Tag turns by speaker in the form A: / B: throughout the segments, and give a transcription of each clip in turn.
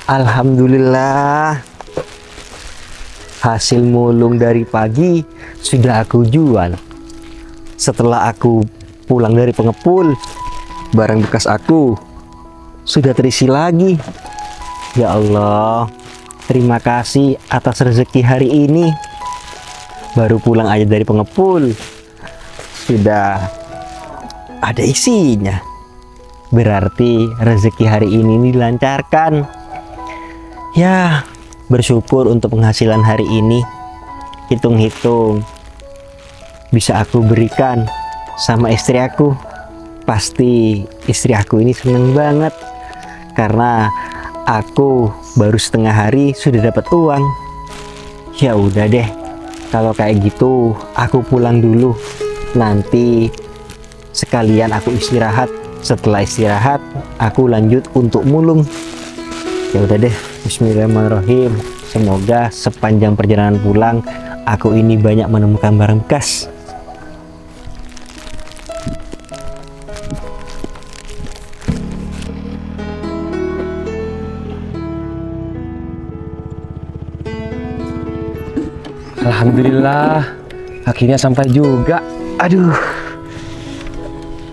A: Alhamdulillah, hasil mulung dari pagi sudah aku jual. Setelah aku pulang dari pengepul, barang bekas aku sudah terisi lagi. Ya Allah, terima kasih atas rezeki hari ini. Baru pulang aja dari pengepul, sudah ada isinya. Berarti rezeki hari ini dilancarkan. Ya, bersyukur untuk penghasilan hari ini. Hitung-hitung bisa aku berikan sama istri aku. Pasti istri aku ini seneng banget karena aku baru setengah hari sudah dapat uang. Ya udah deh, kalau kayak gitu aku pulang dulu. Nanti sekalian aku istirahat. Setelah istirahat aku lanjut untuk mulung. Ya udah deh, bismillahirrahmanirrahim. Semoga sepanjang perjalanan pulang aku ini banyak menemukan barang bekas.
B: Alhamdulillah, akhirnya sampai juga. Aduh,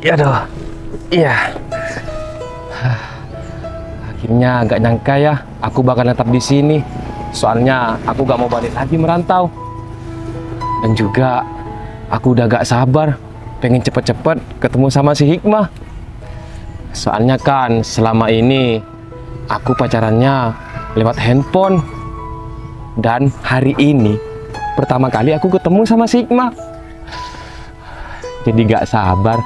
B: ya doh, iya. Akhirnya nggak nyangka ya, aku bakal tetap di sini. Soalnya aku gak mau balik lagi merantau. Dan juga aku udah gak sabar, pengen cepet-cepet ketemu sama si Hikmah. Soalnya kan selama ini aku pacarannya lewat handphone. Dan hari ini pertama kali aku ketemu sama si Hikmah. Jadi gak sabar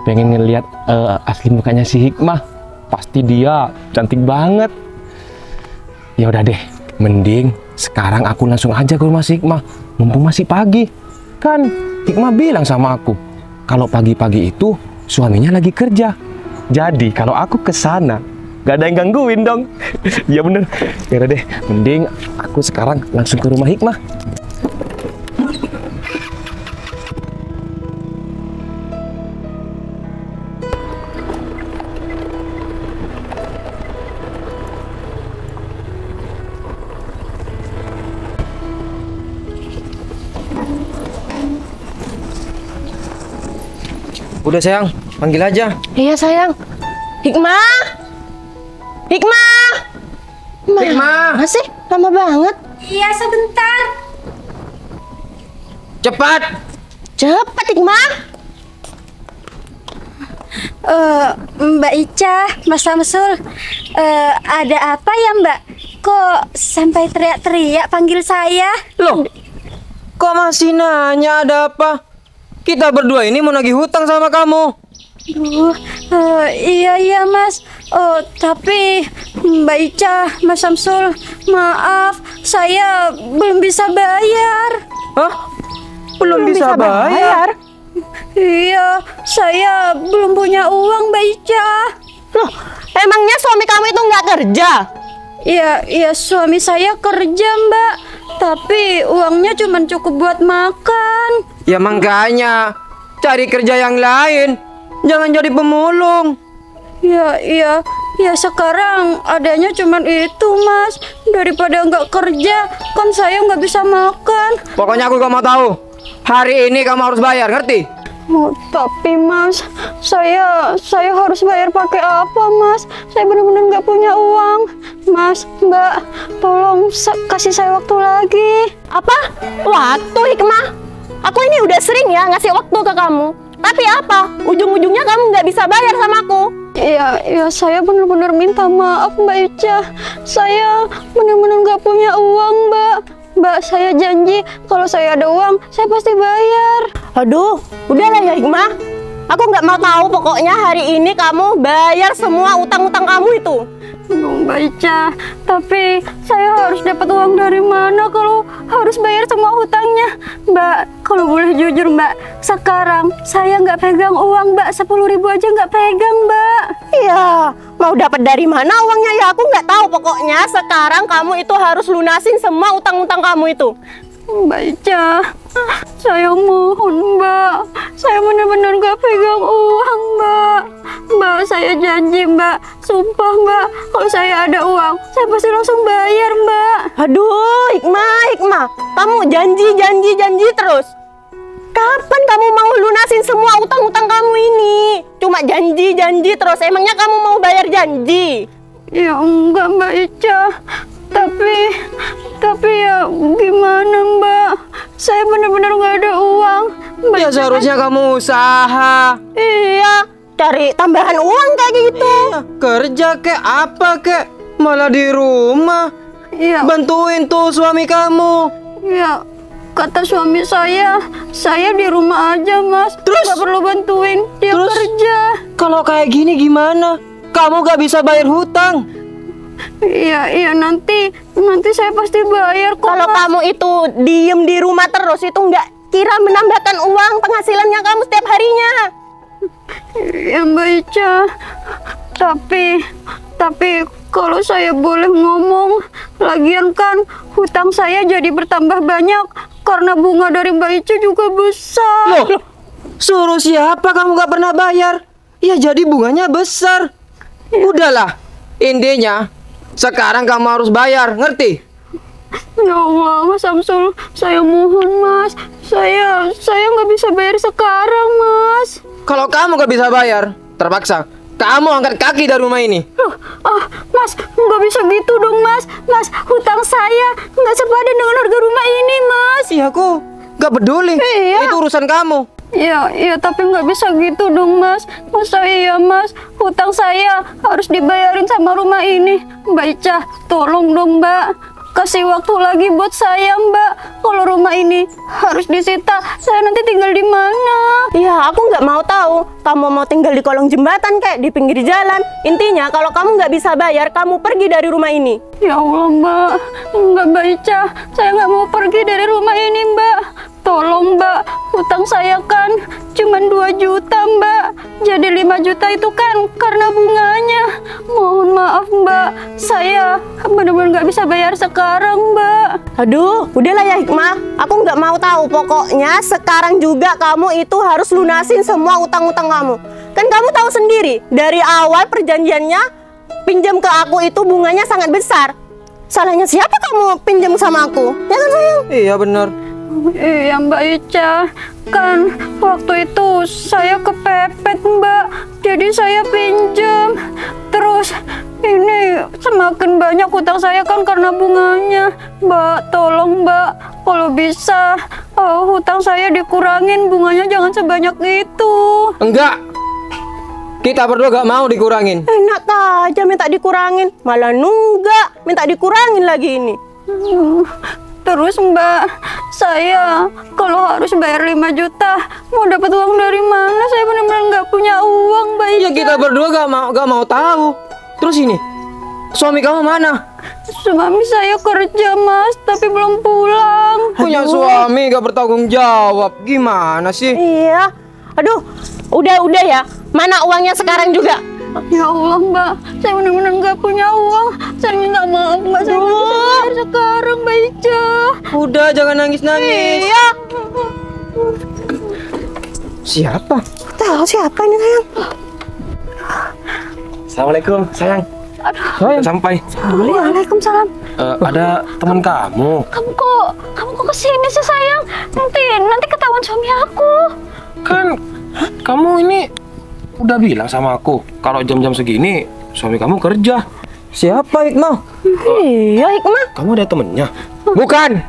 B: pengen ngeliat asli mukanya si Hikmah. Pasti dia cantik banget. Ya udah deh, mending sekarang aku langsung aja ke rumah si Hikmah. Mumpung masih pagi. Kan Hikmah bilang sama aku kalau pagi-pagi itu suaminya lagi kerja. Jadi kalau aku ke sana gak ada yang gangguin dong. Ya bener. Ya udah deh, mending aku sekarang langsung ke rumah Hikmah.
C: Udah sayang, panggil aja.
D: Iya sayang. Hikmah, Hikmah,
C: Hikmah,
D: masih lama banget.
E: Iya, sebentar.
C: cepat.
D: Cepat Hikmah.
E: Mbak Ica, Mas Samsul, ada apa ya Mbak? Kok sampai teriak-teriak panggil saya?
C: Loh, kok masih nanya ada apa? Kita berdua ini mau nagih hutang sama kamu.
E: Iya Mas. Tapi Mbak Ica, Mas Samsul, maaf, saya belum bisa bayar.
C: Hah? Belum bisa bayar?
E: Iya, saya belum punya uang Mbak Ica.
D: Loh, emangnya suami kamu itu nggak kerja?
E: Iya, suami saya kerja Mbak, tapi uangnya cuma cukup buat makan.
C: Ya makanya cari kerja yang lain. Jangan jadi pemulung.
E: Ya sekarang adanya cuma itu Mas. Daripada nggak kerja, kan saya nggak bisa makan.
C: Pokoknya aku gak mau tahu. Hari ini kamu harus bayar, ngerti?
E: Tapi Mas, saya harus bayar pakai apa Mas? Saya benar-benar nggak punya uang. Mas, Mbak, tolong kasih saya waktu lagi.
D: Apa? Waktu Hikmah? Aku ini udah sering ya ngasih waktu ke kamu. Tapi apa? Ujung-ujungnya kamu nggak bisa bayar sama aku.
E: Iya, saya benar-benar minta maaf Mbak Ica. Saya benar-benar nggak punya uang Mbak. Mbak, saya janji kalau saya ada uang, saya pasti bayar.
D: Aduh, udahlah ya Hikmah. Aku nggak mau tahu, pokoknya hari ini kamu bayar semua utang-utang kamu itu.
E: Mbak Ica, tapi saya harus dapat uang dari mana kalau harus bayar semua hutangnya? Mbak, kalau boleh jujur Mbak, sekarang saya nggak pegang uang Mbak, 10.000 aja nggak pegang Mbak.
D: Iya, mau dapat dari mana uangnya ya aku nggak tahu. Pokoknya sekarang kamu itu harus lunasin semua utang-utang kamu itu.
E: Mbak Ica, saya mohon Mbak, saya benar-benar gak pegang uang Mbak. Mbak, saya janji Mbak, sumpah Mbak, kalau saya ada uang, saya pasti langsung bayar Mbak.
D: Aduh, Hikmah, kamu janji terus. Kapan kamu mau lunasin semua utang-utang kamu ini? Cuma janji terus, emangnya kamu mau bayar janji?
E: Ya enggak Mbak Ica, tapi ya gimana Mbak? Saya benar-benar nggak ada uang. Mbak
C: Ya
E: Ica
C: seharusnya kamu usaha.
D: Iya, cari tambahan uang kayak gitu.
C: Kerja kek apa kek? Malah di rumah.
E: Iya,
C: Bantuin tuh suami kamu.
E: ya kata suami saya di rumah aja Mas.
C: Terus?
E: Nggak perlu bantuin, dia
C: Terus?
E: kerja.
C: Kalau kayak gini gimana? Kamu gak bisa bayar hutang.
E: Iya nanti saya pasti bayar kok.
D: Kalau
E: Mas.
D: kamu itu diem di rumah terus, itu nggak kira menambahkan uang penghasilannya kamu setiap harinya.
E: Ya Mbak Ica, tapi kalau saya boleh ngomong, lagian kan hutang saya jadi bertambah banyak karena bunga dari Mbak Ica juga besar.
C: Loh, suruh siapa kamu gak pernah bayar? Ya jadi bunganya besar. Udahlah, intinya sekarang kamu harus bayar, ngerti?
E: Ya Allah, Mas Samsul, saya mohon Mas, saya nggak bisa bayar sekarang Mas.
C: Kalau kamu gak bisa bayar, terpaksa kamu angkat kaki dari rumah ini.
E: Mas, nggak bisa gitu dong Mas. Mas, hutang saya nggak sepadan dengan harga rumah ini Mas.
C: Iya, aku gak peduli.
E: Iya.
C: Itu urusan kamu.
E: Iya, tapi nggak bisa gitu dong Mas. Masa iya Mas, hutang saya harus dibayarin sama rumah ini. Mbak Ica, tolong dong Mbak, kasih waktu lagi buat saya Mbak. Kalau rumah ini harus disita, saya nanti tinggal di mana?
D: Ya, aku nggak mau tahu. Kamu mau tinggal di kolong jembatan kayak di pinggir jalan. Intinya, kalau kamu nggak bisa bayar, kamu pergi dari rumah ini.
E: Ya Allah Mbak, nggak Mbak Ica, saya nggak mau pergi dari rumah ini Mbak. Tolong Mbak, hutang saya kan cuma 2 juta Mbak. Jadi 5 juta itu kan karena bunganya. Mohon maaf Mbak, saya benar-benar nggak bisa bayar sekarang Mbak.
D: Aduh, udahlah ya Hikmah. Aku nggak mau tahu. Pokoknya sekarang juga kamu itu harus lunasin semua utang-utang kamu. Kan kamu tahu sendiri, dari awal perjanjiannya pinjam ke aku itu bunganya sangat besar. Salahnya siapa kamu pinjam sama aku? Ya kan sayang?
C: Iya benar.
E: Iya Mbak Ica, kan waktu itu saya kepepet Mbak, jadi saya pinjam. Terus ini semakin banyak hutang saya kan karena bunganya. Mbak, tolong Mbak, kalau bisa hutang saya dikurangin, bunganya jangan sebanyak itu.
C: Enggak. Kita berdua gak mau dikurangin.
D: Enak aja minta dikurangin, malah nunggak minta dikurangin lagi ini.
E: Terus Mbak, saya kalau harus bayar 5 juta, mau dapat uang dari mana? Saya benar-benar nggak punya uang Mbak Ica.
C: Ya kita berdua gak mau tahu. Terus ini, suami kamu mana?
E: Suami saya kerja Mas, tapi belum pulang.
C: Punya suami gak bertanggung jawab. Gimana sih?
D: Iya. Aduh, udah ya. Mana uangnya sekarang juga?
E: Ya Allah Mbak, saya benar-benar nggak punya uang. Saya minta maaf Mbak, saya nggak bisa bayar sekarang Mbak Ica.
C: Udah, jangan nangis-nangis.
D: Iya.
C: Siapa?
D: Tahu siapa ini sayang?
B: Assalamualaikum, sayang.
C: Sayang.
B: Sampai.
E: Waalaikumsalam.
B: Ada teman kamu.
E: Kamu kok kesini sih sayang? Nanti ketahuan suami aku.
B: Kan kamu ini udah bilang sama aku kalau jam-jam segini suami kamu kerja.
C: Siapa Hikmah?
D: Iya Hikmah.
B: Kamu ada temennya?
C: Bukan.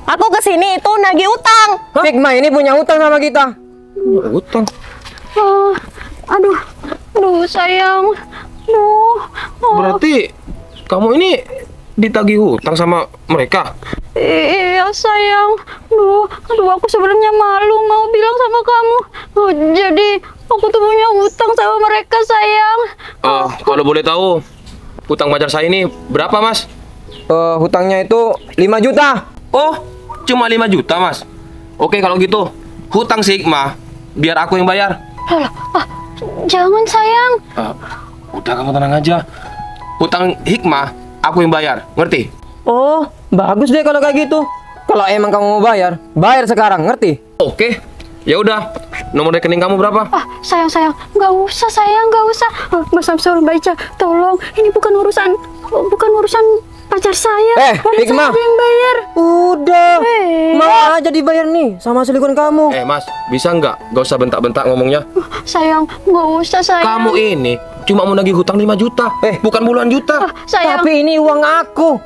D: Aku kesini itu nagih utang.
C: Hikmah ini punya hutang sama kita.
B: Utang.
E: Aduh sayang.
B: Berarti kamu ini ditagih hutang sama mereka?
E: Iya sayang. Aduh aku sebenarnya malu mau bilang sama kamu. Jadi aku tuh punya hutang sama mereka sayang.
B: Kalau boleh tahu hutang pacar saya ini berapa Mas?
C: Hutangnya itu 5 juta.
B: Oh, cuma 5 juta Mas. Oke kalau gitu hutang si Hikmah biar aku yang bayar.
E: Jangan sayang.
B: Udah kamu tenang aja. Hutang Hikmah aku yang bayar, ngerti?
C: Oh, bagus deh kalau kayak gitu. Kalau emang kamu mau bayar, bayar sekarang, ngerti?
B: Oke, ya udah. nomor rekening kamu berapa?
E: Ah, sayang, nggak usah sayang, nggak usah. Mas Samsul, Mbak Ica, tolong, ini bukan urusan pacar saya.
C: Hikmah,
E: Saya yang bayar.
C: udah, mau aja dibayar nih sama selingkuhan kamu.
B: Mas, bisa nggak? Gak usah bentak-bentak ngomongnya.
E: Sayang, nggak usah sayang.
B: Kamu ini cuma mau nagih hutang 5 juta, bukan puluhan juta.
E: Sayang,
C: Tapi ini uang aku.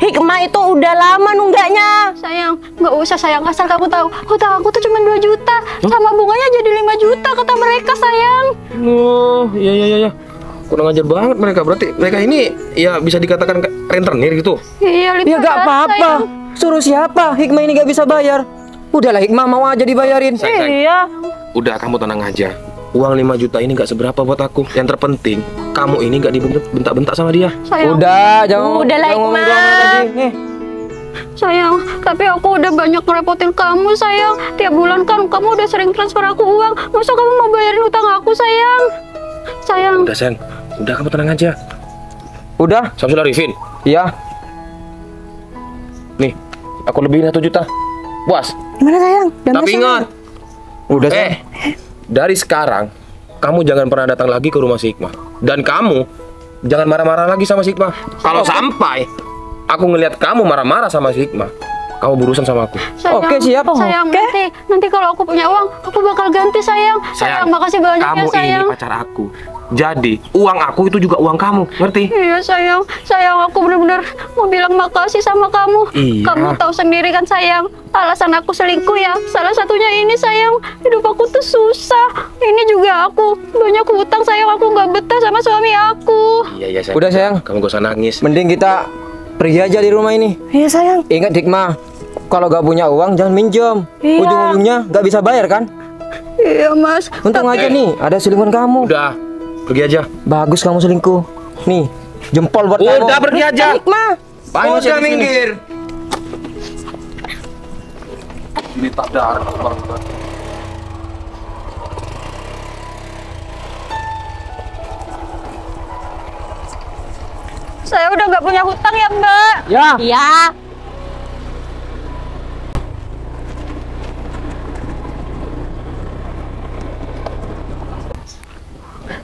D: Hikmah itu udah lama nunggaknya.
E: sayang, nggak usah sayang. Asal kamu tahu, hutang aku tuh cuma 2 juta. Sama bunganya jadi 5 juta kata mereka sayang.
B: Oh, iya. Kurang ajar banget mereka. Berarti mereka ini ya bisa dikatakan rentenir gitu.
E: Iya,
C: Ya gak apa-apa. Suruh siapa? Hikmah ini gak bisa bayar. Udahlah Hikmah, mau aja dibayarin.
B: Sayang.
D: Iya.
B: Udah, kamu tenang aja. Uang 5 juta ini gak seberapa buat aku. Yang terpenting, kamu ini gak dibentak-bentak sama dia.
E: Sayang,
C: Udah, jangan
D: Udahlah,
C: ngomong
D: Hikmah.
C: doang tadi. Nih.
E: sayang, tapi aku udah banyak ngerepotin kamu sayang. Tiap bulan kan kamu udah sering transfer aku uang. Masa kamu mau bayarin hutang aku sayang? Sayang,
B: Udah sayang, udah kamu tenang aja.
C: Udah?
B: Samsul Arifin,
C: Iya.
B: nih, aku lebihin 1 juta. Puas?
D: Gimana sayang?
B: Tapi ingat,
C: Udah, sayang.
B: dari sekarang, kamu jangan pernah datang lagi ke rumah si Hikmah. Dan kamu, jangan marah-marah lagi sama si Hikmah. Kalau sampai aku ngelihat kamu marah-marah sama si Hikmah, kamu berurusan sama aku.
E: sayang.
C: Oke, siap.
E: Sayang, nanti kalau aku punya uang, aku bakal ganti sayang. Sayang, makasih banyak
B: kamu
E: ya sayang.
B: ini pacar aku. Jadi, uang aku itu juga uang kamu, ngerti?
E: Iya sayang, aku benar-benar mau bilang makasih sama kamu.
B: Iya.
E: Kamu tahu sendiri kan sayang, alasan aku selingkuh ya. Salah satunya ini sayang, hidup aku tuh susah. Ini juga aku banyak hutang sayang, aku nggak betah sama suami aku.
B: Iya, sayang.
C: Udah, sayang.
B: Kamu gak usah nangis.
C: Mending kita pergi aja di rumah ini.
D: Iya sayang.
C: Ingat Hikmah, kalau gak punya uang jangan minjem.
D: Iya.
C: Ujung-ujungnya gak bisa bayar kan?
E: Iya mas.
C: Untung aja nih ada selingkuhan kamu.
B: Udah, pergi aja.
C: Bagus kamu selingkuh. Nih, jempol buat kamu.
B: Udah, pergi aja.
D: Hikmah.
B: Paling masih
C: Udah
B: di sini.
C: minggir.
B: Ini tak darah banget.
E: Saya udah nggak punya hutang ya mbak.
C: Ya.
D: Iya.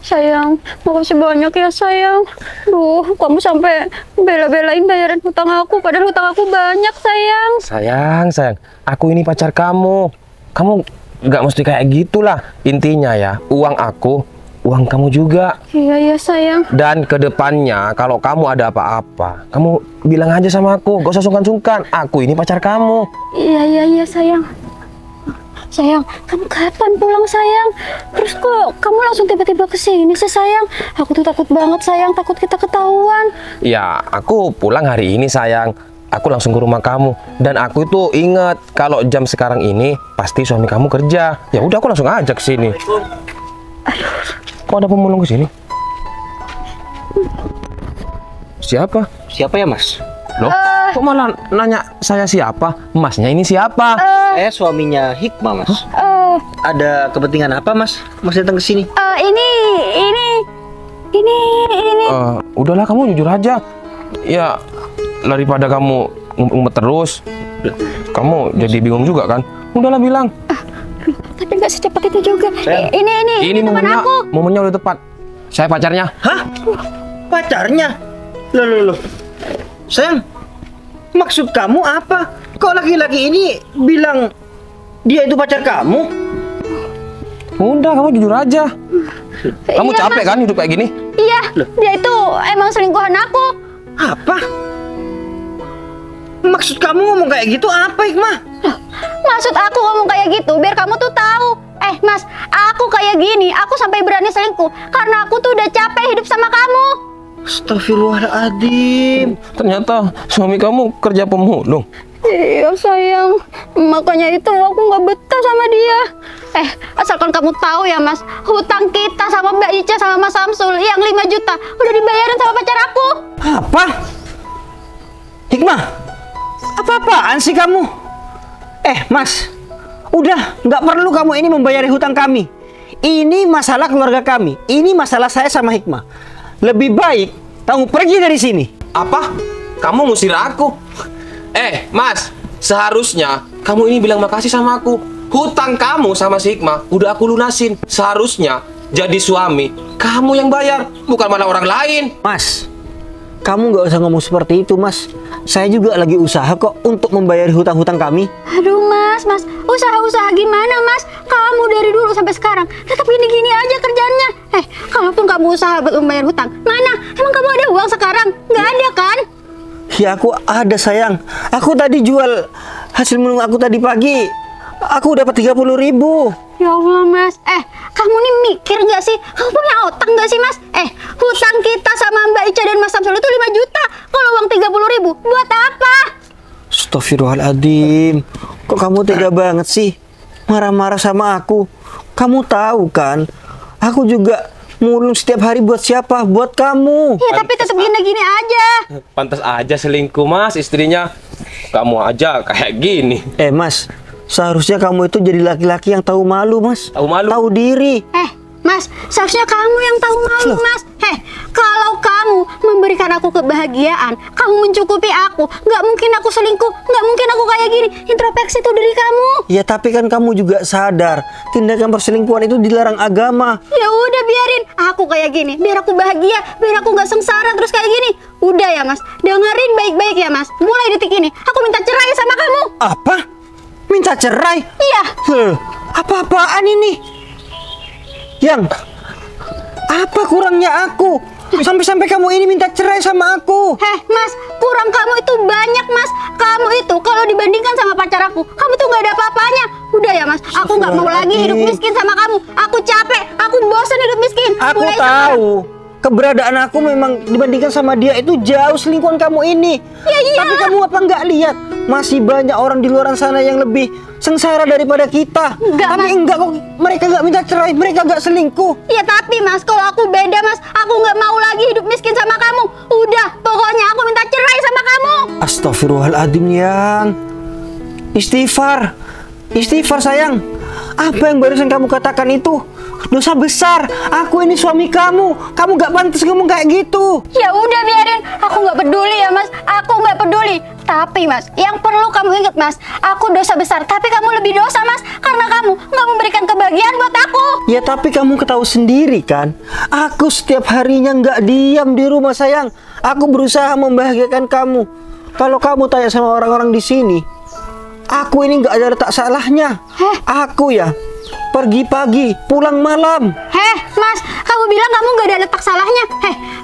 E: Sayang, makasih banyak ya sayang. Duh, kamu sampai bela-belain bayarin hutang aku, padahal hutang aku banyak sayang.
B: Sayang, aku ini pacar kamu. Kamu nggak mesti kayak gitulah. Intinya ya, uang aku, uang kamu juga.
E: Iya sayang.
B: Dan kedepannya, kalau kamu ada apa-apa, kamu bilang aja sama aku. Gak usah sungkan-sungkan. Aku ini pacar kamu.
E: Iya sayang. Sayang, kamu kapan pulang sayang? Terus kok kamu langsung tiba-tiba kesini sih sayang? Aku tuh takut banget sayang, takut kita ketahuan.
B: Ya, aku pulang hari ini sayang. Aku langsung ke rumah kamu. Dan aku itu ingat kalau jam sekarang ini pasti suami kamu kerja. Ya udah, aku langsung ajak ke sini. Kok ada pemulung ke sini? Siapa?
A: Siapa ya, Mas?
B: Loh, kok malah nanya saya siapa? Masnya ini siapa?
A: Saya suaminya Hikmah, Mas. Ada kepentingan apa, Mas? Mas datang ke sini?
E: Ini.
B: Udahlah, kamu jujur aja. Ya, daripada kamu ngumpet terus, kamu jadi bingung juga kan? Udahlah bilang.
E: Tapi nggak secepat itu juga.
A: Sayang.
B: Ini momennya udah tepat. Saya pacarnya.
A: Hah? Pacarnya? Loh. Sayang, maksud kamu apa? Kok laki-laki ini bilang dia itu pacar kamu?
B: Udah, kamu jujur aja. Kamu
E: Iya,
B: capek kan hidup kayak gini?
E: Iya, dia itu emang selingkuhan aku.
A: Apa? Maksud kamu ngomong kayak gitu apa, Hikmah?
E: Maksud aku ngomong kayak gitu biar kamu tuh tahu. Mas, aku kayak gini, aku sampai berani selingkuh karena aku tuh udah capek hidup sama kamu.
A: Astagfirullahaladzim.
B: Ternyata suami kamu kerja pemulung.
E: Iya sayang, makanya itu aku nggak betah sama dia. Asalkan kamu tahu ya mas, hutang kita sama Mbak Ica sama Mas Samsul yang 5 juta udah dibayarin sama pacar aku.
A: Apa? Hikmah, apa-apaan sih kamu? Mas, udah nggak perlu kamu ini membayari hutang kami. Ini masalah keluarga kami. Ini masalah saya sama Hikmah. Lebih baik kamu pergi dari sini.
B: Apa? Kamu ngusir aku? Mas, seharusnya kamu ini bilang makasih sama aku. hutang kamu sama si Hikmah udah aku lunasin. Seharusnya jadi suami kamu yang bayar, bukan malah orang lain.
A: Mas, kamu nggak usah ngomong seperti itu, Mas. Saya juga lagi usaha kok untuk membayar hutang-hutang kami.
E: Aduh mas, usaha-usaha gimana mas? Kamu dari dulu sampai sekarang tetap gini-gini aja kerjanya. Kalaupun kamu usaha buat membayar hutang, mana? Emang kamu ada uang sekarang? Nggak ada kan?
A: Ya aku ada sayang. Aku tadi jual hasil menung aku tadi pagi. Aku dapat 30.000.
E: Ya Allah mas, kamu nih mikir nggak sih? Kamu punya otak nggak sih mas? Hutang kita sama Mbak Ica dan Mas Samsul itu 5 juta. Kalau uang 30.000, buat apa?
A: Astagfirullahaladzim. Kok kamu tega banget sih marah-marah sama aku? Kamu tahu kan, aku juga mulung setiap hari buat siapa? Buat kamu.
E: Ya tapi tetap gini-gini aja.
B: Pantas aja selingkuh mas istrinya. Kamu aja kayak gini.
A: Mas, seharusnya kamu itu jadi laki-laki yang tahu malu, Mas.
B: Tahu malu?
A: Tahu diri.
E: Mas, seharusnya kamu yang tahu malu, Mas. Kalau kamu memberikan aku kebahagiaan, kamu mencukupi aku, nggak mungkin aku selingkuh, nggak mungkin aku kayak gini. Introspeksi itu dari kamu.
A: Ya tapi kan kamu juga sadar tindakan perselingkuhan itu dilarang agama.
E: Ya udah biarin aku kayak gini, biar aku bahagia, biar aku nggak sengsara terus kayak gini. Udah ya Mas, dengerin baik-baik ya Mas. Mulai detik ini, aku minta cerai sama kamu.
A: Apa? Minta cerai?
E: Iya.
A: Apa-apaan ini? Yang apa kurangnya aku? Sampai-sampai kamu ini minta cerai sama aku.
E: Mas, kurang kamu itu banyak Mas. Kamu itu kalau dibandingkan sama pacar aku, kamu tuh nggak ada apa-apanya. Udah ya Mas, aku nggak mau lagi hidup miskin sama kamu. Aku capek, aku bosan hidup miskin.
A: Aku
E: Mulai
A: tahu keberadaan aku memang dibandingkan sama dia itu jauh selingkuhan kamu ini.
E: Ya iyalah.
A: Tapi kamu apa nggak lihat masih banyak orang di luar sana yang lebih sengsara daripada kita.
E: Enggak,
A: tapi
E: Mas.
A: enggak kok, mereka nggak minta cerai, mereka nggak selingkuh.
E: Ya tapi Mas, kalau aku beda Mas, aku nggak mau lagi hidup miskin sama kamu. Udah, pokoknya aku minta cerai sama kamu.
A: Astagfirullahaladzim Yang. Istighfar sayang. Apa yang barusan kamu katakan itu dosa besar. Aku ini suami kamu. Kamu gak pantas ngomong kayak gitu.
E: Ya udah biarin, aku nggak peduli ya Mas, aku nggak peduli. Tapi Mas, yang perlu kamu ingat Mas, aku dosa besar, tapi kamu lebih dosa Mas, karena kamu nggak memberikan kebahagiaan buat aku.
A: Ya tapi kamu ketahui sendiri kan, aku setiap harinya nggak diam di rumah sayang. Aku berusaha membahagiakan kamu. Kalau kamu tanya sama orang-orang di sini, aku ini nggak ada letak salahnya. Aku ya pergi pagi, pulang malam.
E: Mas, kamu bilang kamu gak ada letak salahnya.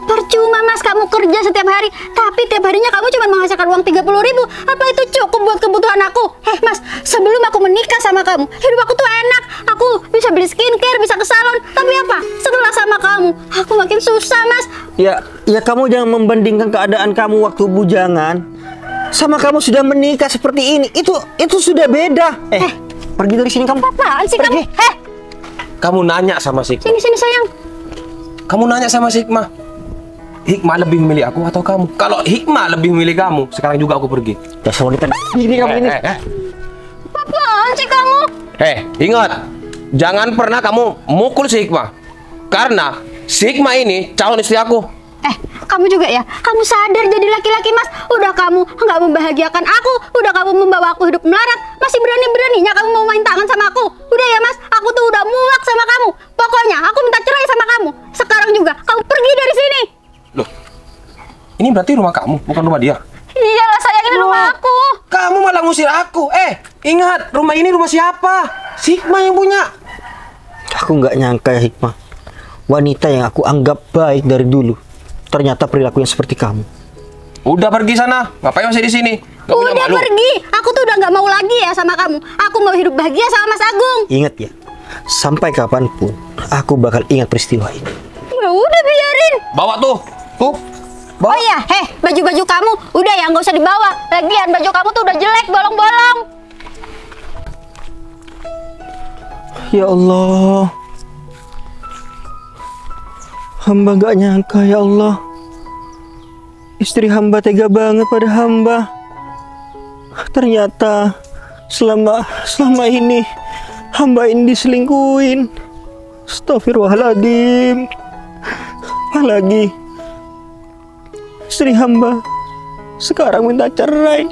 E: Percuma Mas, kamu kerja setiap hari, tapi tiap harinya kamu cuma menghasilkan uang 30.000. Apa itu cukup buat kebutuhan aku? Mas, sebelum aku menikah sama kamu, hidup aku tuh enak. Aku bisa beli skincare, bisa ke salon. Tapi apa? Setelah sama kamu, aku makin susah Mas.
A: Ya kamu jangan membandingkan keadaan kamu waktu bujangan sama kamu sudah menikah seperti ini. Itu sudah beda. Pergi dari sini kamu.
E: Apaan sih
A: Pergi.
E: kamu?
B: Kamu nanya sama si Hikmah.
E: Sini sayang.
B: Kamu nanya sama si Hikmah. Hikmah lebih memilih aku atau kamu? Kalau Hikmah lebih memilih kamu, sekarang juga aku pergi.
A: Dasar wanita ini kamu ini.
E: Apaan sih kamu?
B: Ingat, jangan pernah kamu mukul si Hikmah. Karena si Hikmah ini calon istri aku.
E: Kamu juga ya? Kamu sadar jadi laki-laki Mas? Udah kamu nggak membahagiakan aku, udah kamu membawa aku hidup melarat, masih berani-beraninya kamu mau main tangan sama aku. Udah ya Mas, aku tuh udah muak sama kamu. Pokoknya aku minta cerai sama kamu. Sekarang juga kamu pergi dari sini.
B: Loh, ini berarti rumah kamu, bukan rumah dia?
E: Iyalah sayang, ini rumah aku.
B: Kamu malah ngusir aku. Ingat, rumah ini rumah siapa? Si Hikmah yang punya.
A: Aku nggak nyangka ya Hikmah, wanita yang aku anggap baik dari dulu, ternyata perilakunya seperti kamu.
B: Udah pergi sana, ngapain masih di sini? Gak punya
E: Udah
B: malu.
E: pergi. Aku tuh udah nggak mau lagi ya sama kamu. Aku mau hidup bahagia sama Mas Agung.
A: Ingat ya, sampai kapanpun aku bakal ingat peristiwa ini.
E: Ya udah biarin.
B: Bawa tuh.
E: Oh iya, baju-baju kamu udah ya nggak usah dibawa. Lagian baju kamu tuh udah jelek, bolong-bolong.
A: Ya Allah, hamba gak nyangka ya Allah, istri hamba tega banget pada hamba. Ternyata selama ini hamba ini diselingkuhin. Astagfirullahaladzim. Apalagi istri hamba sekarang minta cerai.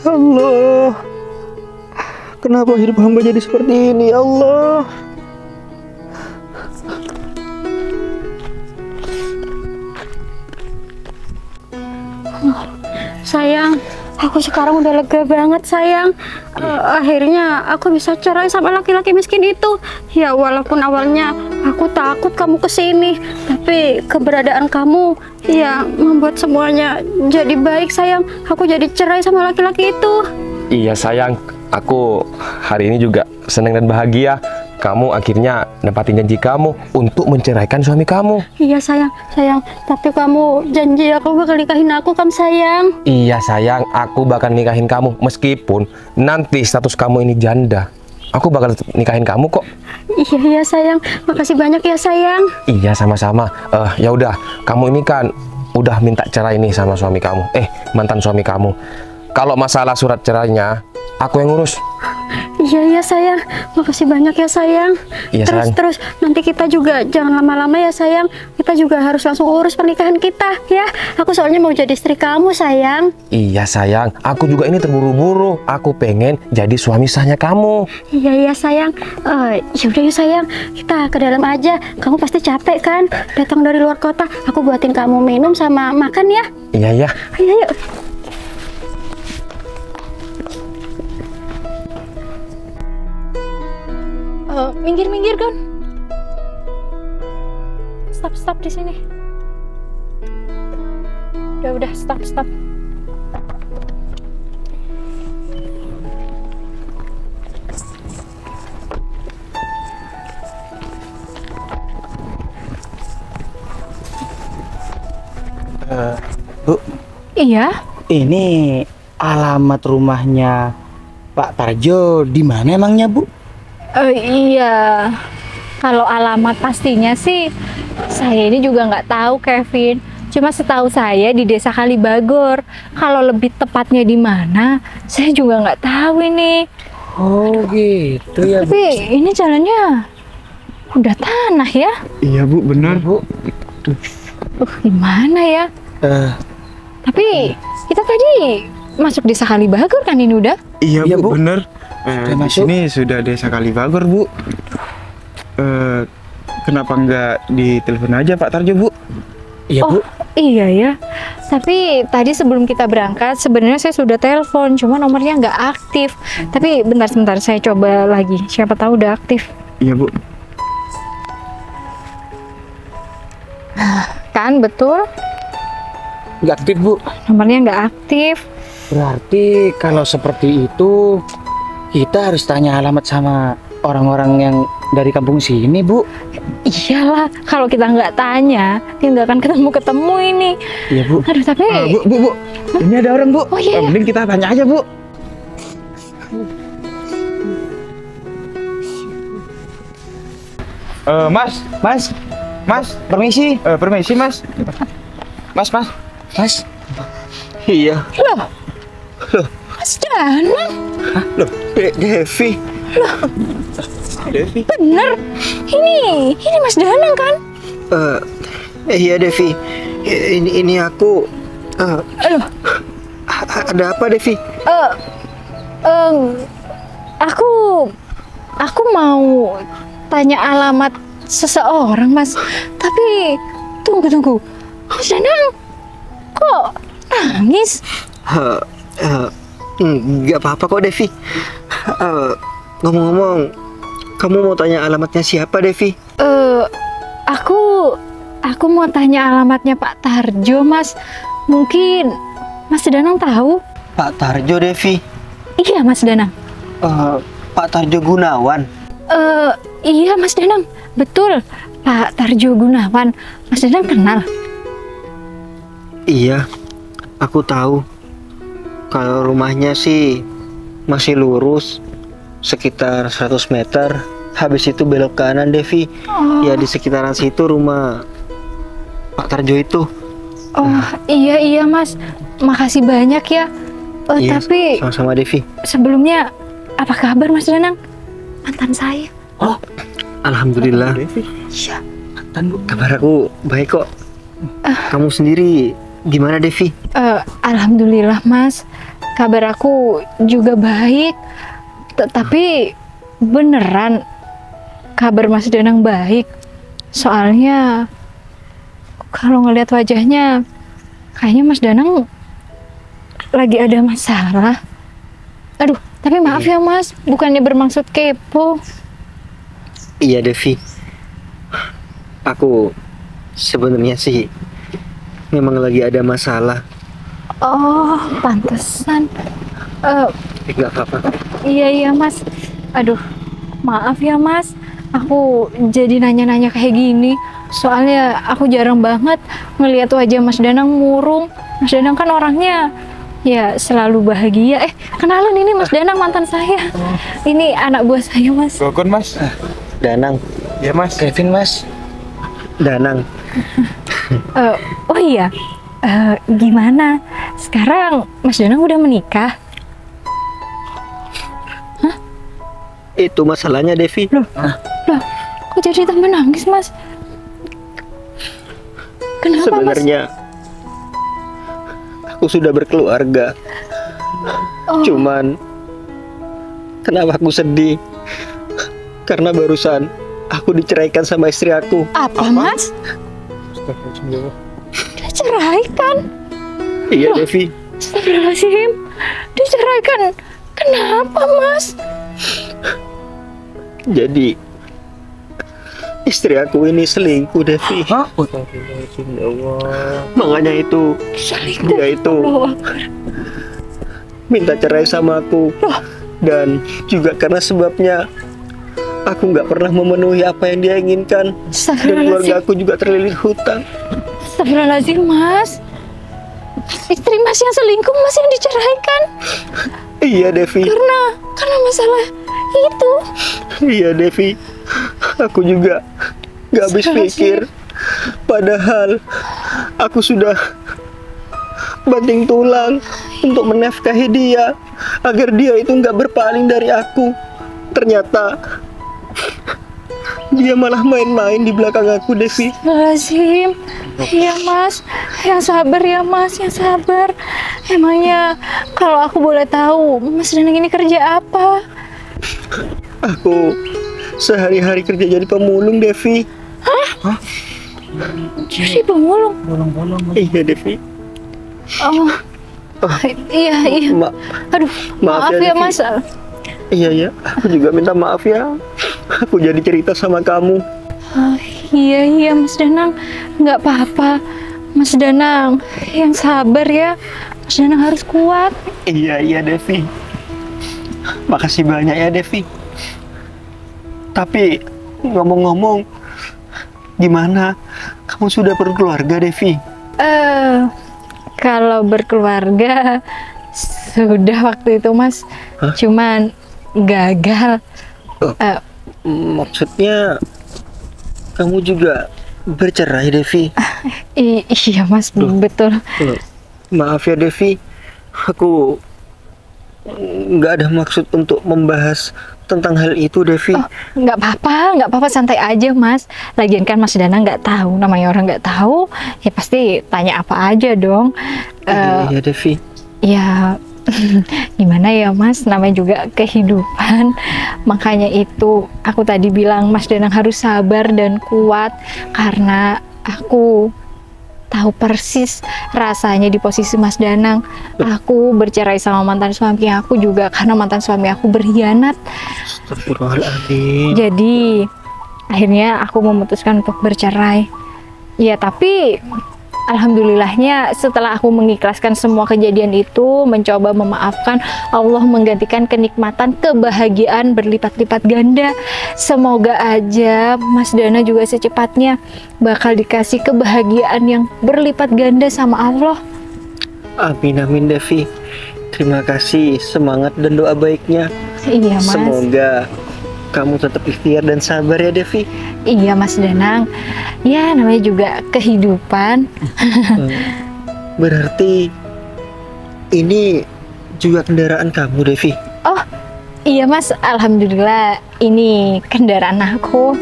A: Ya Allah, Kenapa hidup hamba jadi seperti ini, ya Allah?
E: Sayang, aku sekarang udah lega banget sayang. Akhirnya aku bisa cerai sama laki-laki miskin itu. Ya walaupun awalnya aku takut kamu kesini, tapi keberadaan kamu ya membuat semuanya jadi baik sayang. Aku jadi cerai sama laki-laki itu.
B: Iya sayang, aku hari ini juga senang dan bahagia. Kamu akhirnya nempatin janji kamu untuk menceraikan suami kamu.
E: Iya sayang, tapi kamu janji aku bakal nikahin aku kan sayang?
B: Iya sayang, aku bakal nikahin kamu meskipun nanti status kamu ini janda. Aku bakal nikahin kamu kok.
E: Iya sayang, makasih banyak ya sayang.
B: Iya sama-sama. Ya udah, kamu ini kan udah minta cerai nih sama suami kamu. Mantan suami kamu. Kalau masalah surat cerainya, aku yang ngurus.
E: Iya sayang, makasih banyak ya sayang.
B: Iya, sayang.
E: Terus nanti kita juga jangan lama-lama ya sayang. Kita juga harus langsung urus pernikahan kita ya. Aku soalnya mau jadi istri kamu sayang.
B: Iya sayang, aku juga ini terburu-buru. Aku pengen jadi suami sahnya kamu.
E: Iya sayang. Yaudah ya sayang, kita ke dalam aja. Kamu pasti capek kan? Datang dari luar kota. Aku buatin kamu minum sama makan ya.
B: Iya.
E: Ayo yuk. Minggir Gon. Stop di sini. Udah stop.
F: Bu,
E: Iya.
F: ini alamat rumahnya Pak Tarjo di mana emangnya, Bu?
G: Iya, kalau alamat pastinya sih saya ini juga nggak tahu Kevin. Cuma setahu saya di Desa Kalibagor. Kalau lebih tepatnya di mana, saya juga nggak tahu ini.
F: Oh gitu ya, Bu.
G: Tapi ini jalannya udah tanah ya?
H: Iya Bu, benar
F: Bu.
G: Gimana ya? Tapi kita tadi masuk Desa Kalibagor kan ini udah?
H: Iya
F: Iya,
H: Bu,
F: Bu.
H: benar. Di
F: masuk.
H: sini sudah Desa Kalibagor Bu. Kenapa nggak ditelepon aja Pak Tarjo Bu?
F: Iya, Bu.
G: Iya ya. Tapi tadi sebelum kita berangkat sebenarnya saya sudah telepon, cuma nomornya nggak aktif. Tapi bentar saya coba lagi. Siapa tahu udah aktif.
H: Iya Bu.
G: Kan betul?
F: Nggak aktif, Bu.
G: Nomornya nggak aktif.
F: Berarti kalau seperti itu kita harus tanya alamat sama orang-orang yang dari kampung sini, Bu.
G: Iyalah, kalau kita nggak tanya, ya nggak akan ketemu ini.
F: Iya, Bu.
G: Aduh, tapi
H: Bu. Ini ada orang Bu.
G: Oh, iya.
H: Mending kita tanya aja Bu. Mas,
F: Permisi.
H: permisi Mas. Mas.
A: Iya.
G: Mas Danang,
A: Loh, Devi.
G: bener. Ini Mas Danang kan?
A: Iya Devi. Ini aku. Ada apa Devi?
G: Aku mau tanya alamat seseorang, Mas. Tapi tunggu. Mas Danang, kok nangis?
A: Nggak apa-apa kok Devi. Ngomong-ngomong, kamu mau tanya alamatnya siapa Devi?
G: Aku mau tanya alamatnya Pak Tarjo, Mas. Mungkin Mas Danang tahu?
A: Pak Tarjo Devi.
G: Iya, Mas Danang.
A: Pak Tarjo Gunawan.
G: Iya, Mas Danang. Betul, Pak Tarjo Gunawan. Mas Danang kenal?
A: Iya, aku tahu. Kalau rumahnya sih masih lurus sekitar 100 meter. Habis itu belok kanan Devi. Ya di sekitaran situ rumah Pak Tarjo itu.
G: Oh, iya Mas. Makasih banyak ya.
A: Iya,
G: Tapi
A: sama-sama Devi.
G: sebelumnya apa kabar Mas Danang? Mantan saya.
A: Oh, alhamdulillah.
G: Iya.
A: Kabar aku baik kok. Kamu sendiri gimana Devi?
G: Alhamdulillah Mas. Kabar aku juga baik. Tapi beneran kabar Mas Danang baik. Soalnya kalau ngelihat wajahnya kayaknya Mas Danang lagi ada masalah. Aduh, tapi maaf ya Mas, bukannya bermaksud kepo.
A: Iya Devi, aku sebenarnya sih memang lagi ada masalah.
G: Oh, pantesan.
A: Nggak apa-apa.
G: Iya Mas. Aduh, maaf ya Mas. Aku jadi nanya-nanya kayak gini. Soalnya aku jarang banget ngelihat wajah Mas Danang murung. Mas Danang kan orangnya ya selalu bahagia. Kenalan, ini Mas Danang, mantan saya. Ini anak buah saya Mas.
H: Gogon Mas.
A: Danang.
H: Ya Mas.
F: Kevin Mas.
A: Danang.
G: Oh iya, gimana? Sekarang Mas Danang udah menikah?
A: Itu masalahnya Devi.
G: Loh, kok jadi tambah nangis Mas? Kenapa
A: Sebenarnya aku sudah berkeluarga.
G: Mas?
A: Cuman kenapa aku sedih? Karena barusan aku diceraikan sama istri aku.
G: Apa Mas? Diceraikan?
A: Iya Devi.
G: Astagfirullahaladzim, diceraikan. Kenapa Mas?
A: Jadi istri aku ini selingkuh Devi.
F: Hah?
A: Makanya itu dia itu minta cerai sama aku. Dan juga karena sebabnya aku nggak pernah memenuhi apa yang dia inginkan. Dan keluarga aku juga terlilit hutang.
G: Astagfirullahaladzim Mas. Istri Mas yang selingkuh, Mas yang diceraikan.
A: Iya Devi.
G: Karena masalah itu.
A: Iya Devi. Aku juga nggak habis pikir. Padahal aku sudah banting tulang untuk menafkahi dia agar dia itu nggak berpaling dari aku. Ternyata dia malah main-main di belakang aku Devi.
G: Astagfirullahaladzim. Iya Mas, yang sabar ya Mas, yang sabar. Emangnya kalau aku boleh tahu, Mas Danang ini kerja apa?
A: Aku sehari-hari kerja jadi pemulung Devi.
G: Hah? Jadi pemulung?
A: Iya Devi.
G: Oh, iya. Aduh, maaf ya
A: Devi.
G: Mas.
A: Iya, aku juga minta maaf ya. Aku jadi cerita sama kamu.
G: Oh, iya Mas Danang, nggak apa-apa. Mas Danang, yang sabar ya. Mas Danang harus kuat.
A: Iya Devi. Makasih banyak ya Devi. Tapi ngomong-ngomong, gimana? Kamu sudah berkeluarga Devi?
G: Kalau berkeluarga sudah waktu itu Mas.
A: Hah?
G: Cuman gagal.
A: Maksudnya kamu juga bercerai Devi?
G: Iya Mas, betul.
A: Maaf ya Devi, aku nggak ada maksud untuk membahas tentang hal itu Devi.
G: Nggak apa-apa, santai aja Mas. Lagian kan Mas Danang nggak tahu, namanya orang nggak tahu, ya pasti tanya apa aja dong.
A: Iya Devi.
G: Ya gimana ya Mas, namanya juga kehidupan. Makanya itu aku tadi bilang Mas Danang harus sabar dan kuat, karena aku tahu persis rasanya di posisi Mas Danang. Aku bercerai sama mantan suami aku juga karena mantan suami aku berkhianat.
A: Astagfirullahaladzim.
G: Jadi akhirnya aku memutuskan untuk bercerai. Ya tapi alhamdulillahnya setelah aku mengikhlaskan semua kejadian itu, mencoba memaafkan, Allah menggantikan kenikmatan, kebahagiaan berlipat-lipat ganda. Semoga aja Mas Dana juga secepatnya bakal dikasih kebahagiaan yang berlipat ganda sama Allah.
A: Amin Devi. Terima kasih semangat dan doa baiknya.
G: Iya Mas.
A: Semoga kamu tetap ikhtiar dan sabar ya Devi.
G: Iya Mas Danang. Ya namanya juga kehidupan.
A: Berarti ini juga kendaraan kamu Devi?
G: Oh iya Mas, alhamdulillah ini kendaraan aku.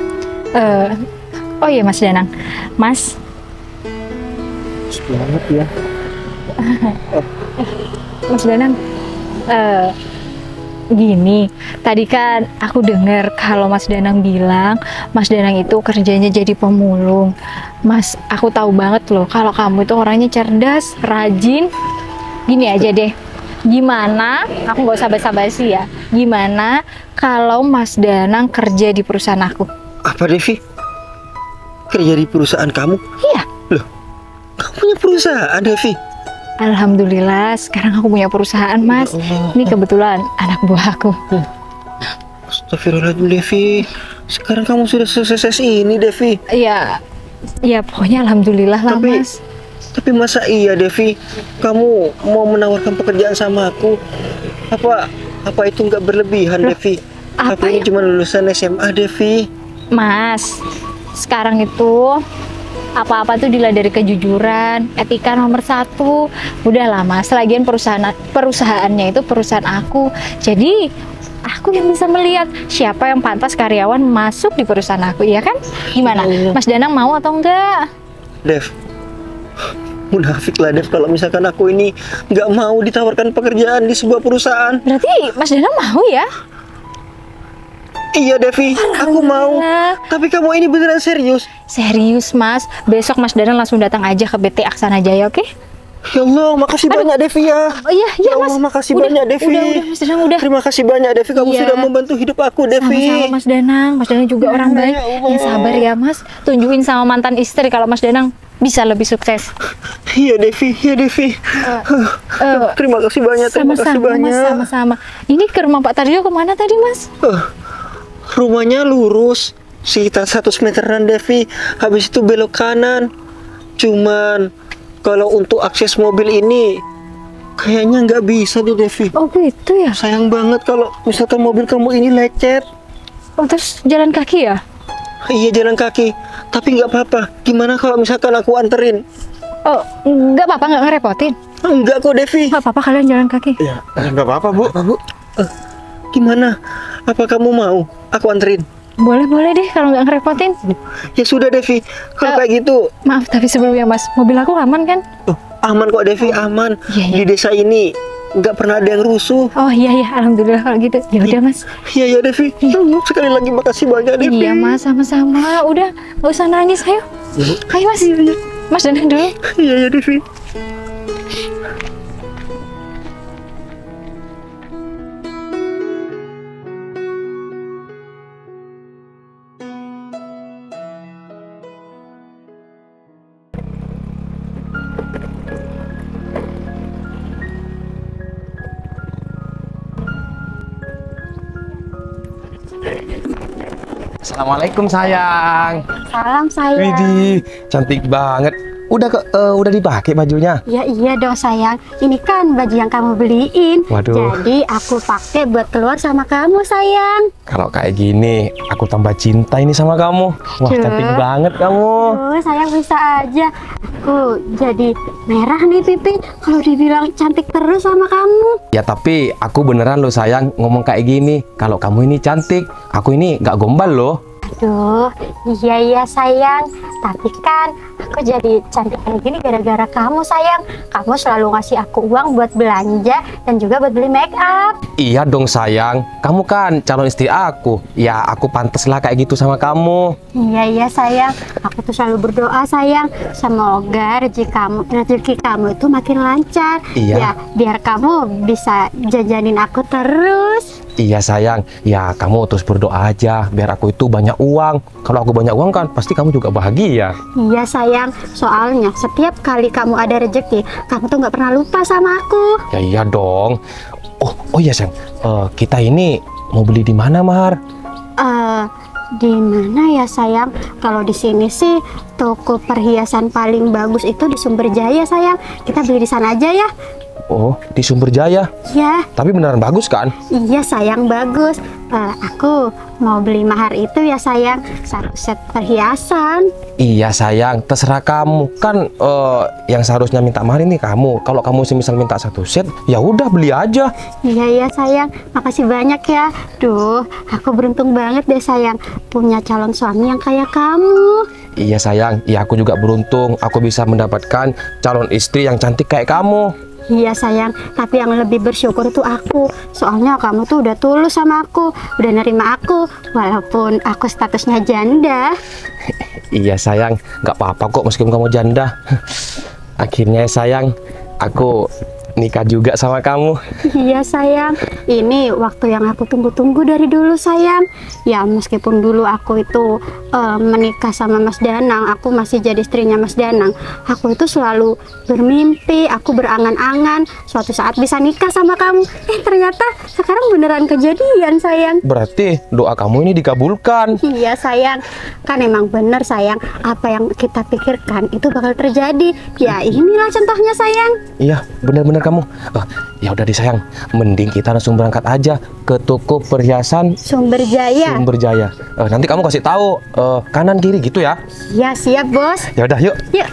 G: Oh iya Mas Danang. Mas.
A: Selamat ya.
G: Mas Danang. Gini, tadi kan aku dengar kalau Mas Danang bilang Mas Danang itu kerjanya jadi pemulung. Mas, aku tahu banget loh kalau kamu itu orangnya cerdas, rajin. Gini aja deh, gimana, aku nggak usah basa-basi ya, gimana kalau Mas Danang kerja di perusahaan aku?
A: Apa Devi? Kerja di perusahaan kamu?
G: Iya.
A: Loh, kamu punya perusahaan Devi?
G: Alhamdulillah, sekarang aku punya perusahaan, Mas. Ini kebetulan anak buah aku.
A: Astagfirullahaladzim Devi, sekarang kamu sudah sukses ini Devi.
G: Iya, ya pokoknya alhamdulillah lah, Mas.
A: Tapi masa iya Devi, kamu mau menawarkan pekerjaan sama aku? Apa itu nggak berlebihan Devi? Aku ini cuma lulusan SMA Devi.
G: Mas, sekarang itu apa-apa tuh dilihat dari kejujuran, etika nomor 1. Udahlah Mas, lagian perusahaannya itu perusahaan aku. Jadi aku yang bisa melihat siapa yang pantas karyawan masuk di perusahaan aku, ya kan? Gimana? Mas Danang mau atau enggak?
A: Dev, munafik lah Dev kalau misalkan aku ini nggak mau ditawarkan pekerjaan di sebuah perusahaan.
G: Berarti Mas Danang mau ya?
A: Iya Devi, aku mau. Tapi kamu ini beneran serius?
G: Serius Mas, besok Mas Danang langsung datang aja ke BT Aksana Jaya, oke?
A: Ya Allah, makasih banyak Devi ya.
G: Oh iya,
A: Ya
G: Mas.
A: Allah, makasih
G: Udah,
A: banyak Devi.
G: Udah, Mas Danang, udah.
A: Terima kasih banyak Devi, kamu
G: Iya.
A: sudah membantu hidup aku Devi.
G: Sama-sama Mas Danang. Mas Danang juga orang baik. Yang sabar ya Mas. Tunjukin sama mantan istri kalau Mas Danang bisa lebih sukses.
A: Iya Devi, iya Devi. Terima kasih banyak, terima kasih
G: Sama-sama
A: banyak.
G: Mas, sama-sama. Ini ke rumah Pak Tarjo kemana tadi Mas?
A: Rumahnya lurus, sekitar 100 meteran Devi. Habis itu belok kanan. Cuman kalau untuk akses mobil ini kayaknya nggak bisa deh Devi.
G: Oh gitu ya?
A: Sayang banget kalau misalkan mobil kamu ini lecet.
G: Oh terus jalan kaki ya?
A: Iya jalan kaki. Tapi nggak apa-apa. Gimana kalau misalkan aku anterin?
G: Oh nggak apa-apa, nggak ngerepotin?
A: Enggak kok Devi.
G: Nggak apa-apa kalian jalan kaki?
A: Ya nggak apa-apa Bu. Gimana? Apa kamu mau aku anterin?
G: Boleh deh kalau nggak ngerepotin.
A: Ya sudah Devi, kalau kayak gitu.
G: Maaf tapi sebelumnya Mas, mobil aku aman kan?
A: Aman kok Devi, aman.
G: Iya.
A: Di desa ini nggak pernah ada yang rusuh.
G: Oh iya alhamdulillah kalau gitu. Ya udah Mas.
A: Iya Devi. Sekali lagi makasih banyak Devi.
G: Iya Mas, sama-sama. Udah nggak usah nangis, ayo. Ayo Mas. Mas Danang dulu.
A: Iya Devi.
B: Assalamualaikum sayang.
E: Salam sayang.
B: Widih, cantik banget. Udah dipakai bajunya?
E: Ya iya dong sayang. Ini kan baju yang kamu beliin.
B: Waduh.
E: Jadi aku pakai buat keluar sama kamu sayang.
B: Kalau kayak gini, aku tambah cinta ini sama kamu. Wah,
E: Duh.
B: cantik banget kamu.
E: Oh sayang bisa aja. Aku jadi merah nih pipi kalau dibilang cantik terus sama kamu.
B: Ya tapi aku beneran loh sayang ngomong kayak gini. Kalau kamu ini cantik, aku ini nggak gombal loh.
E: Aduh, iya sayang. Tapi kan aku jadi cantik kayak gini gara-gara kamu sayang. Kamu selalu ngasih aku uang buat belanja dan juga buat beli make up.
B: Iya dong sayang, kamu kan calon istri aku. Ya aku pantas lah kayak gitu sama kamu.
E: Iya sayang. Aku tuh selalu berdoa sayang. Semoga rezeki kamu itu makin lancar.
B: Iya.
E: Ya, biar kamu bisa jajanin aku terus.
B: Iya sayang, ya kamu terus berdoa aja biar aku itu banyak uang. Kalau aku banyak uang kan pasti kamu juga bahagia.
E: Iya sayang, soalnya setiap kali kamu ada rezeki, kamu tuh nggak pernah lupa sama aku.
B: Ya iya dong. Oh iya sayang, kita ini mau beli di mana Mahar?
E: Di mana ya sayang? Kalau di sini sih toko perhiasan paling bagus itu di Sumberjaya sayang. Kita beli di sana aja ya.
B: Oh, di Sumberjaya.
E: Ya,
B: Tapi beneran bagus kan?
E: iya sayang bagus. Aku mau beli mahar itu ya sayang, satu set perhiasan.
B: Iya sayang, terserah kamu. Kan yang seharusnya minta mahar ini kamu. Kalau kamu semisal minta satu set, ya udah beli aja.
E: Iya sayang, makasih banyak ya. Duh, aku beruntung banget deh sayang punya calon suami yang kayak kamu.
B: Iya sayang, ya aku juga beruntung. Aku bisa mendapatkan calon istri yang cantik kayak kamu.
E: Iya sayang, tapi yang lebih bersyukur itu aku. Soalnya kamu tuh udah tulus sama aku, udah nerima aku, walaupun aku statusnya janda.
B: Iya sayang, nggak apa-apa kok meskipun kamu janda. Akhirnya sayang, aku nikah juga sama kamu.
E: Iya sayang, ini waktu yang aku tunggu-tunggu dari dulu sayang. Ya meskipun dulu aku itu menikah sama Mas Danang, aku masih jadi istrinya Mas Danang. Aku itu selalu bermimpi, aku berangan-angan suatu saat bisa nikah sama kamu. Ternyata sekarang beneran kejadian sayang.
B: Berarti doa kamu ini dikabulkan.
E: Iya sayang, kan emang bener sayang, apa yang kita pikirkan itu bakal terjadi. Ya inilah contohnya sayang.
B: Iya, benar-benar kamu. Ya udah deh sayang, mending kita langsung berangkat aja ke toko perhiasan
E: Sumber Jaya.
B: Sumber Jaya. Nanti kamu kasih tahu kanan kiri gitu ya.
E: Ya siap bos.
B: Ya udah, yuk.
E: Yuk.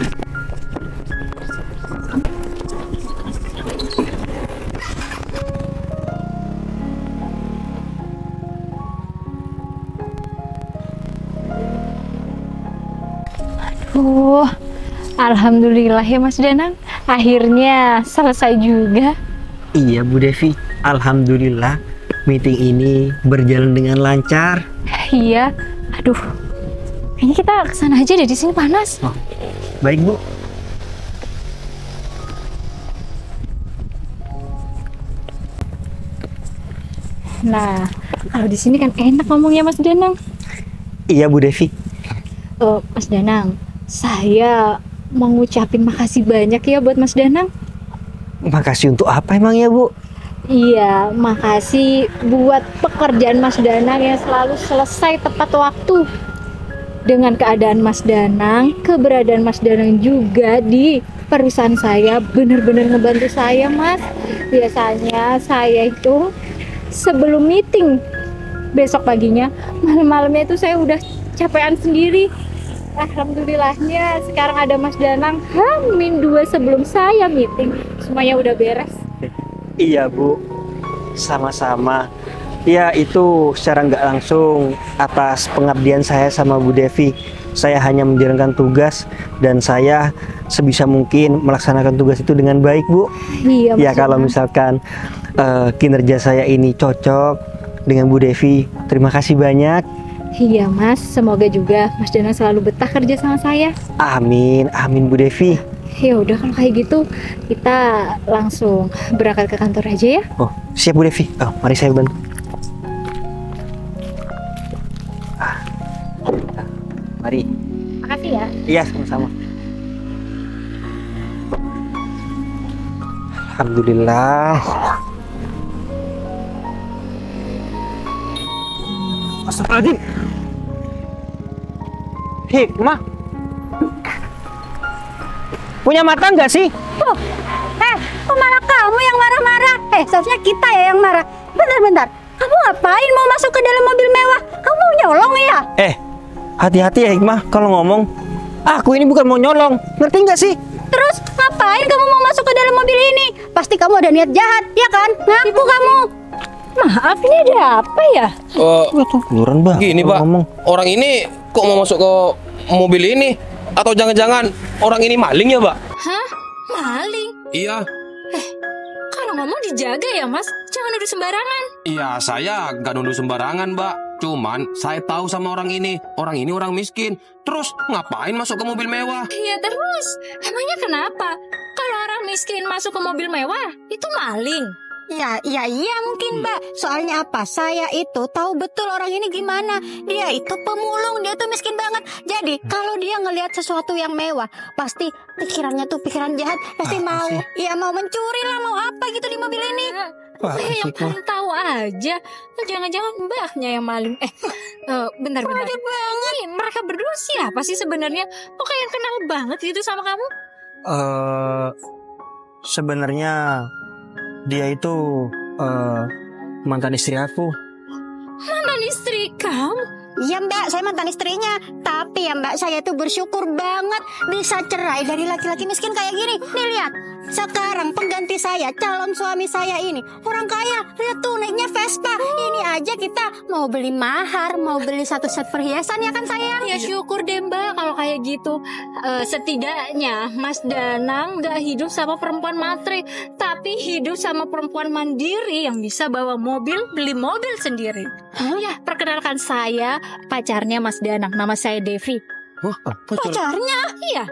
G: Alhamdulillah ya Mas Danang, akhirnya selesai juga.
A: Iya Bu Devi, alhamdulillah meeting ini berjalan dengan lancar.
G: Iya, aduh, kayaknya kita kesana aja deh, di sini panas.
A: Oh, baik Bu.
G: Nah, kalau di sini kan enak ngomongnya Mas Danang.
A: Iya Bu Devi.
G: Mas Danang, saya mau ngucapin makasih banyak ya buat Mas Danang.
A: Makasih untuk apa emang ya Bu?
G: Iya, makasih buat pekerjaan Mas Danang yang selalu selesai tepat waktu. Dengan keadaan Mas Danang, keberadaan Mas Danang juga di perusahaan saya benar-benar ngebantu saya, Mas. Biasanya saya itu sebelum meeting besok paginya, malam-malamnya itu saya udah capean sendiri. Alhamdulillahnya sekarang ada Mas Danang H-2 sebelum saya meeting, semuanya udah beres.
A: Iya Bu, sama-sama. Ya itu secara nggak langsung atas pengabdian saya sama Bu Devi. Saya hanya menjalankan tugas dan saya sebisa mungkin melaksanakan tugas itu dengan baik Bu.
G: Iya,
A: Ya kalau misalkan kinerja saya ini cocok dengan Bu Devi, terima kasih banyak.
G: Iya Mas, semoga juga Mas Danang selalu betah kerja sama saya.
A: Amin, amin Bu Devi.
G: Ya udah kalau kayak gitu kita langsung berangkat ke kantor aja ya.
A: Oh siap Bu Devi. Oh mari saya bantu. Mari.
G: Makasih ya.
A: Iya sama-sama. Alhamdulillah. Astagfirullahaladzim. Hikmah, punya mata nggak sih?
E: Kok malah kamu yang marah-marah? Seharusnya kita ya yang marah. Bentar-bentar, kamu ngapain mau masuk ke dalam mobil mewah? Kamu mau nyolong ya?
A: Hati-hati ya Hikmah kalau ngomong. Aku ini bukan mau nyolong, ngerti nggak sih?
E: Terus ngapain kamu mau masuk ke dalam mobil ini? Pasti kamu ada niat jahat, ya kan? Ngaku kamu.
G: Maaf, ini ada apa ya?
A: Tuh keluaran Bang.
B: Gini
A: kalau
B: Pak,
A: ngomong.
B: orang ini kok mau masuk ke mobil ini? Atau jangan-jangan orang ini maling ya Pak?
G: Hah? Maling?
B: Iya.
G: Kalau ngomong dijaga ya Mas, jangan nuduh sembarangan.
B: Iya, saya nggak nuduh sembarangan, Mbak. Cuman saya tahu sama orang ini. Orang ini orang miskin. Terus ngapain masuk ke mobil mewah?
G: Ya terus, emangnya kenapa? Kalau orang miskin masuk ke mobil mewah, itu maling.
E: Iya mungkin Mbak. Soalnya apa? Saya itu tahu betul orang ini gimana. Dia itu pemulung, dia tuh miskin banget. Jadi kalau dia ngelihat sesuatu yang mewah, pasti pikirannya tuh pikiran jahat. Pasti mau, ya mau mencuri lah, mau apa gitu di mobil ini.
G: Yang paling tahu aja. Jangan-jangan mbahnya yang maling. Bentar-bentar. Ini mereka berdua siapa sih sebenarnya? Kok kayak kenal banget gitu sama kamu?
A: Sebenarnya dia itu mantan istri aku.
G: Mantan istri kamu?
I: Iya Mbak, saya mantan istrinya. Tapi ya Mbak, saya itu bersyukur banget bisa cerai dari laki-laki miskin kayak gini. Nih lihat, sekarang pengganti saya, calon suami saya ini orang kaya. Lihat tuh naiknya Vespa. Ini aja kita mau beli mahar, mau beli satu set perhiasan ya kan sayang?
E: Ya syukur deh Mbak kalau kayak gitu. Setidaknya Mas Danang gak hidup sama perempuan matre, tapi hidup sama perempuan mandiri yang bisa bawa mobil, beli mobil sendiri. Ya, perkenalkan saya pacarnya Mas Danang. Nama saya Devi.
I: Pacarnya?
E: Iya.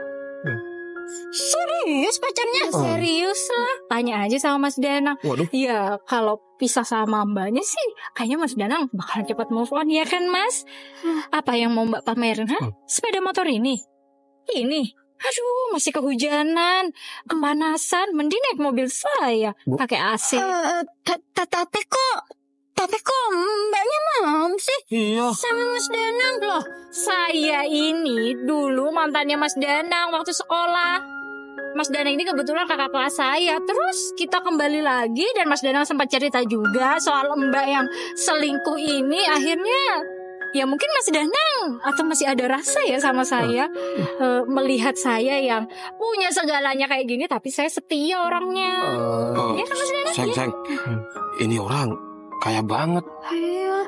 I: Serius pacarnya?
E: Serius lah. Tanya aja sama Mas Danang.
B: Waduh.
E: Ya kalau pisah sama mbaknya sih kayaknya Mas Danang bakalan cepat move on, ya kan Mas? Apa yang mau Mbak pamerin? Sepeda motor ini? Ini? Aduh, masih kehujanan, kepanasan, mending naik mobil saya pakai AC.
I: Tapi kok mbaknya mau sih
B: Iya.
I: sama Mas Danang?
E: Loh, saya ini dulu mantannya Mas Danang waktu sekolah. Mas Danang ini kebetulan kakak kelas saya. Terus kita kembali lagi dan Mas Danang sempat cerita juga soal mbak yang selingkuh ini. Akhirnya ya mungkin Mas Danang atau masih ada rasa ya sama saya, melihat saya yang punya segalanya kayak gini tapi saya setia orangnya. Ya kan Mas Danang?
B: Sayang, ini orang kaya banget.
I: Iya.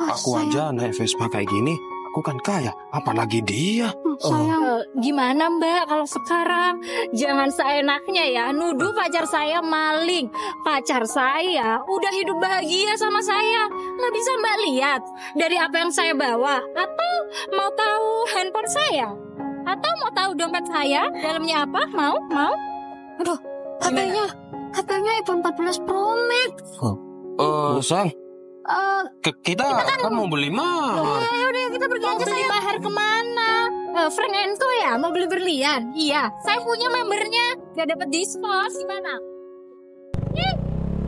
B: Aku aja naik Vespa kayak gini, aku kan kaya. Apalagi dia.
E: Gimana Mbak kalau sekarang? Jangan seenaknya ya nuduh pacar saya maling. Pacar saya udah hidup bahagia sama saya. Nggak bisa Mbak lihat dari apa yang saya bawa? Atau mau tahu handphone saya? Atau mau tahu dompet saya dalamnya apa? Mau?
I: Aduh, HP-nya iPhone 14 Pro Max.
B: Sang, kita kan mau beli mahar.
I: Ya udah kita pergi
E: Mau
I: aja
E: beli
I: sayang.
E: mahar kemana? Frank & Co ya? Mau beli berlian? Iya, saya punya membernya. Gak dapet diskon, gimana? Ih,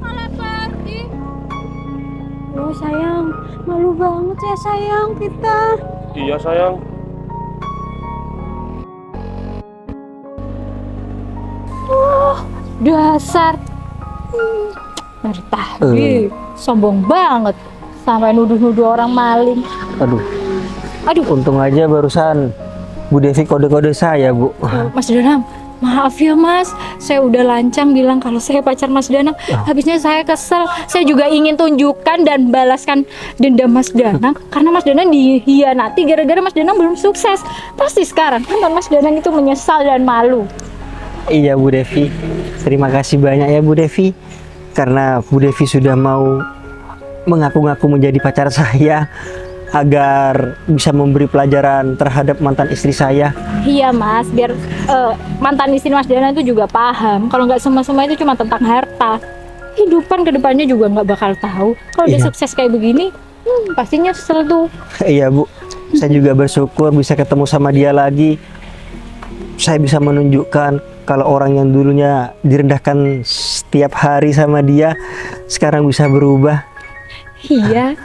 E: malah pergi.
G: Oh sayang, malu banget ya sayang kita.
B: Iya sayang.
G: Dasar. Dari tadi sombong banget sampai nuduh-nuduh orang maling.
A: Aduh, untung aja barusan Bu Devi kode-kode saya, Bu.
G: Mas Danang, maaf ya Mas, saya udah lancang bilang kalau saya pacar Mas Danang. Habisnya saya kesel, saya juga ingin tunjukkan dan balaskan dendam Mas Danang karena Mas Danang dihianati gara-gara Mas Danang belum sukses. Pasti sekarang kan Mas Danang itu menyesal dan malu.
A: Iya Bu Devi, terima kasih banyak ya Bu Devi, karena Bu Devi sudah mau mengaku-ngaku menjadi pacar saya agar bisa memberi pelajaran terhadap mantan istri saya.
G: Iya Mas, biar mantan istri Mas Danang itu juga paham kalau nggak semua itu cuma tentang harta. Kehidupan kedepannya juga nggak bakal tahu. Kalau dia
A: Iya.
G: sukses kayak begini, pasti nyesel tuh.
A: Iya Bu, saya juga bersyukur bisa ketemu sama dia lagi. Saya bisa menunjukkan kalau orang yang dulunya direndahkan setiap hari sama dia sekarang bisa berubah.
G: Iya.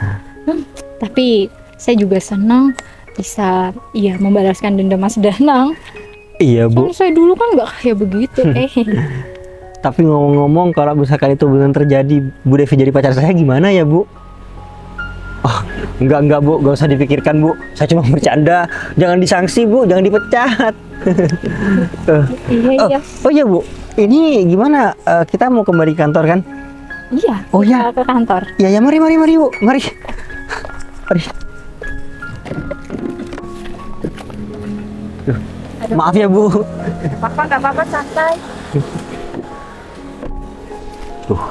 G: Tapi saya juga senang bisa membalaskan dendam Mas Danang.
A: Iya Bu.
G: Soalnya saya dulu kan nggak kayak begitu.
A: Tapi ngomong-ngomong, kalau misalkan itu benar terjadi, Bu Devi jadi pacar saya gimana ya Bu? Oh, enggak Bu, gak usah dipikirkan Bu. Saya cuma bercanda. Jangan disangsi Bu, jangan dipecat.
G: Iya.
A: Oh iya Bu, ini gimana? Kita mau kembali kantor kan?
G: Iya.
A: Oh iya.
G: Ke kantor.
A: Ya mari Bu, mari. Maaf ya Bu.
G: Nggak apa-apa, santai.
A: Tuh,